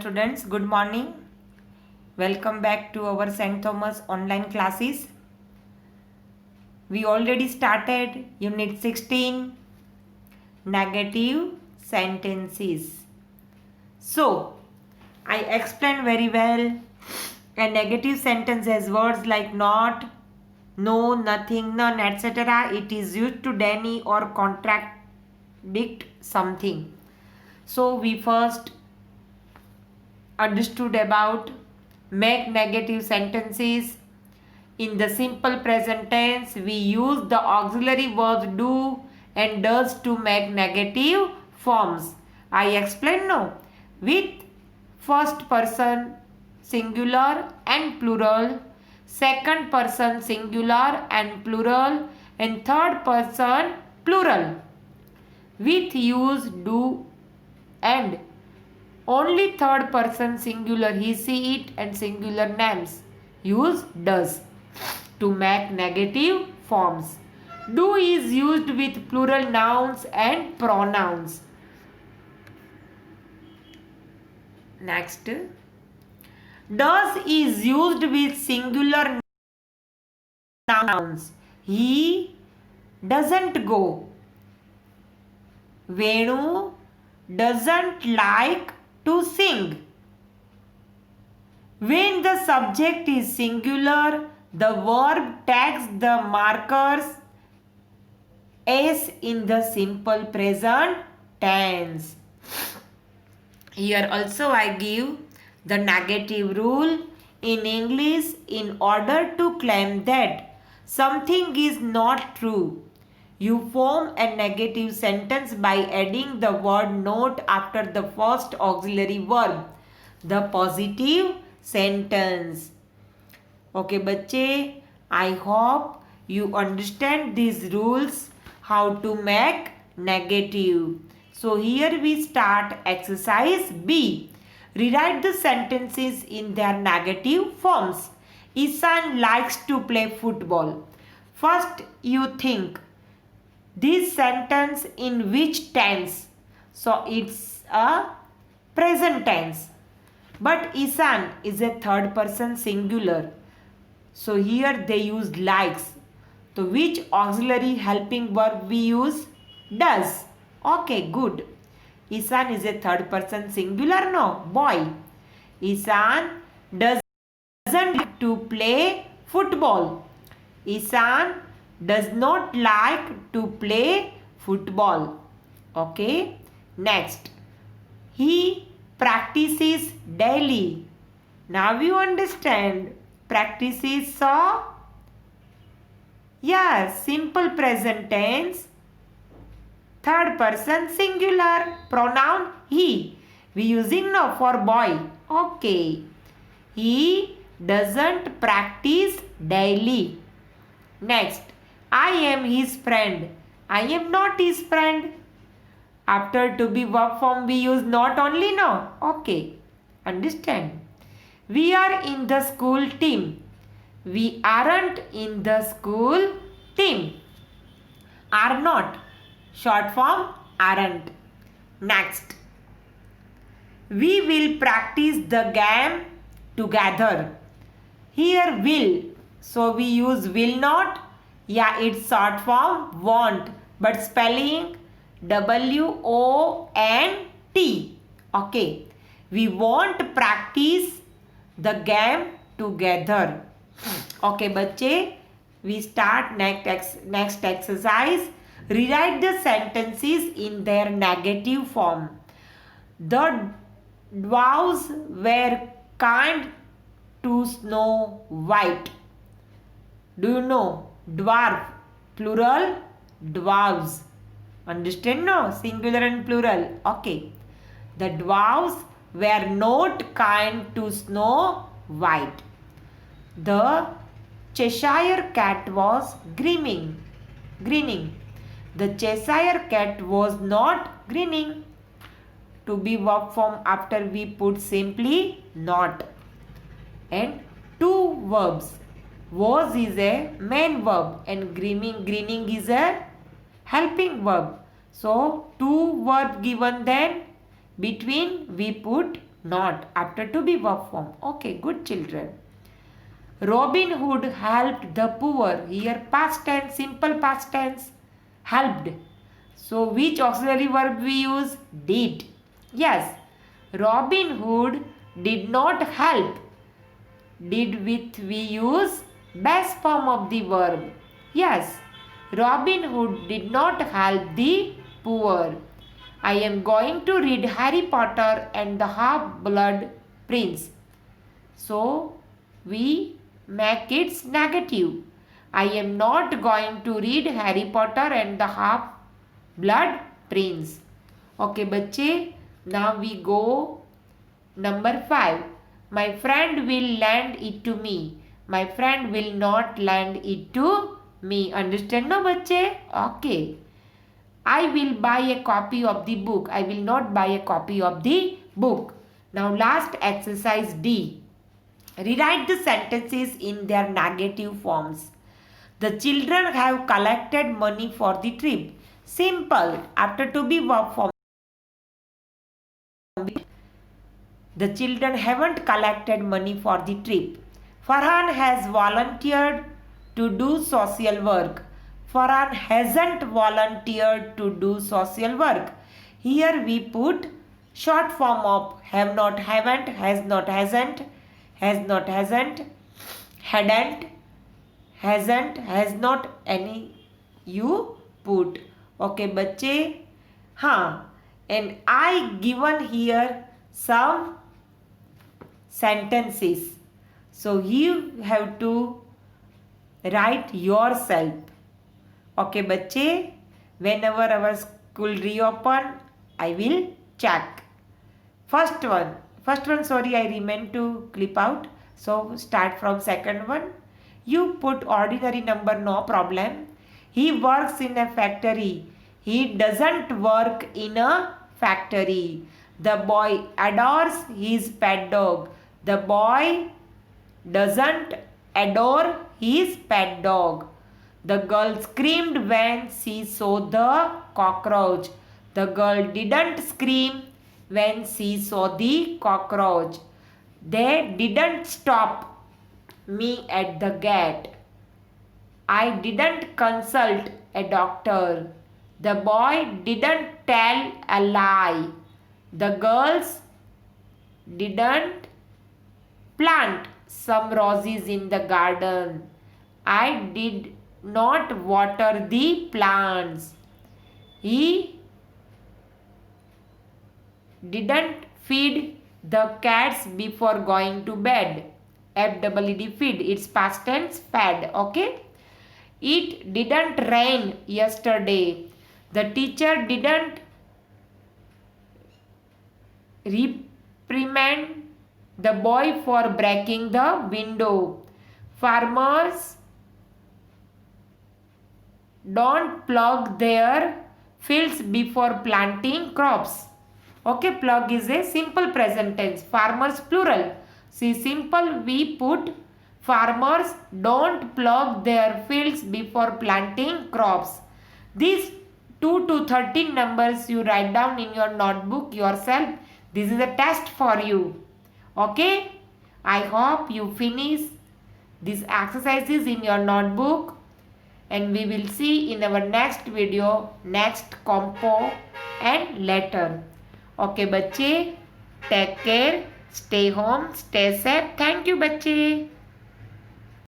Students, good morning. Welcome back to our St. Thomas online classes. We already started Unit 16, Negative Sentences. So, I explained very well. A negative sentence has words like not, no, nothing, none, etc. It is used to deny or contradict something. So, we first understood about make negative sentences. In the simple present tense, we use the auxiliary verbs do and does to make negative forms. I explained now. With first person singular and plural, second person singular and plural, and third person plural. With use do and only third person singular he, she, it and singular names use does to make negative forms. Do is used with plural nouns and pronouns. Next. Does is used with singular nouns. He doesn't go. Venu doesn't like to sing. When the subject is singular, the verb takes the markers as in the simple present tense. Here also I give the negative rule in English in order to claim that something is not true. You form a negative sentence by adding the word not after the first auxiliary verb, the positive sentence. Okay, बच्चे, I hope you understand these rules how to make negative. So here we start exercise B. Rewrite the sentences in their negative forms. Isan likes to play football. First you think this sentence in which tense? So it's a present tense. But Isan is a third person singular. So here they use likes. So which auxiliary helping verb we use? Does. Okay, good. Isan is a third person singular, no? Boy. Isan doesn't like to play football. Isan does not like to play football. Okay. Next. He practices daily. Now you understand. Practices so? Yes, simple present tense. Third person singular. Pronoun he. We using now for boy. Okay. He doesn't practice daily. Next. I am his friend. I am not his friend. After to be verb form we use not only now. Okay. Understand. We are in the school team. We aren't in the school team. Are not. Short form aren't. Next. We will practice the game together. Here will. So we use will not. Yeah, it's short form won't. But spelling W-O-N-T. Okay. We won't practice the game together. Okay, बच्चे. We start next exercise. Rewrite the sentences in their negative form. The dwarves were kind to Snow White. Do you know? Dwarf. Plural. Dwarves. Understand no? Singular and plural. Okay. The dwarves were not kind to Snow White. The Cheshire Cat was grinning. The Cheshire Cat was not grinning. To be verb form after we put simply not. And two verbs. Was is a main verb and grinning is a helping verb. So two verb given, then between we put Not. After to be verb form. Okay, good children. Robin Hood helped the poor. Here past tense, simple past tense. Helped. So which auxiliary verb we use? Did. Yes. Robin Hood did not help. Did with we use best form of the verb. Yes. Robin Hood did not help the poor. I am going to read Harry Potter and the Half-Blood Prince. So we make it negative. I am not going to read Harry Potter and the Half-Blood Prince. Okay, बच्चे. Now we go number 5. My friend will lend it to me. My friend will not lend it to me. Understand no बच्चे? Okay. I will buy a copy of the book. I will not buy a copy of the book. Now last exercise D. Rewrite the sentences in their negative forms. The children have collected money for the trip. Simple. After to be verb form. The children haven't collected money for the trip. Farhan has volunteered to do social work. Farhan hasn't volunteered to do social work. Here we put short form of have not, haven't, has not, hasn't, hadn't, hasn't, has not, any you put. Okay, बच्चे. हाँ, and I given here some sentences. So you have to write yourself. Okay, बच्चे. Whenever our school reopen, I will check. First one, sorry, I meant to clip out. So start from second one. You put ordinary number, no problem. He works in a factory. He doesn't work in a factory. The boy adores his pet dog. The boy doesn't adore his pet dog. The girl screamed when she saw the cockroach. The girl didn't scream when she saw the cockroach. They didn't stop me at the gate. I didn't consult a doctor. The boy didn't tell a lie. The girls didn't plant some roses in the garden. I did not water the plants. He didn't feed the cats before going to bed. F-E-E-D, feed. It's past tense, fed. Okay. It didn't rain yesterday. The teacher didn't reprimand the boy for breaking the window. Farmers don't plug their fields before planting crops. Okay, plug is a simple present tense. Farmers plural. See, simple we put farmers don't plug their fields before planting crops. These 2 to 13 numbers you write down in your notebook yourself. This is a test for you. Okay, I hope you finish these exercises in your notebook, and we will see in our next video, next compo and letter. Okay, बच्चे, take care, stay home, stay safe. Thank you, बच्चे.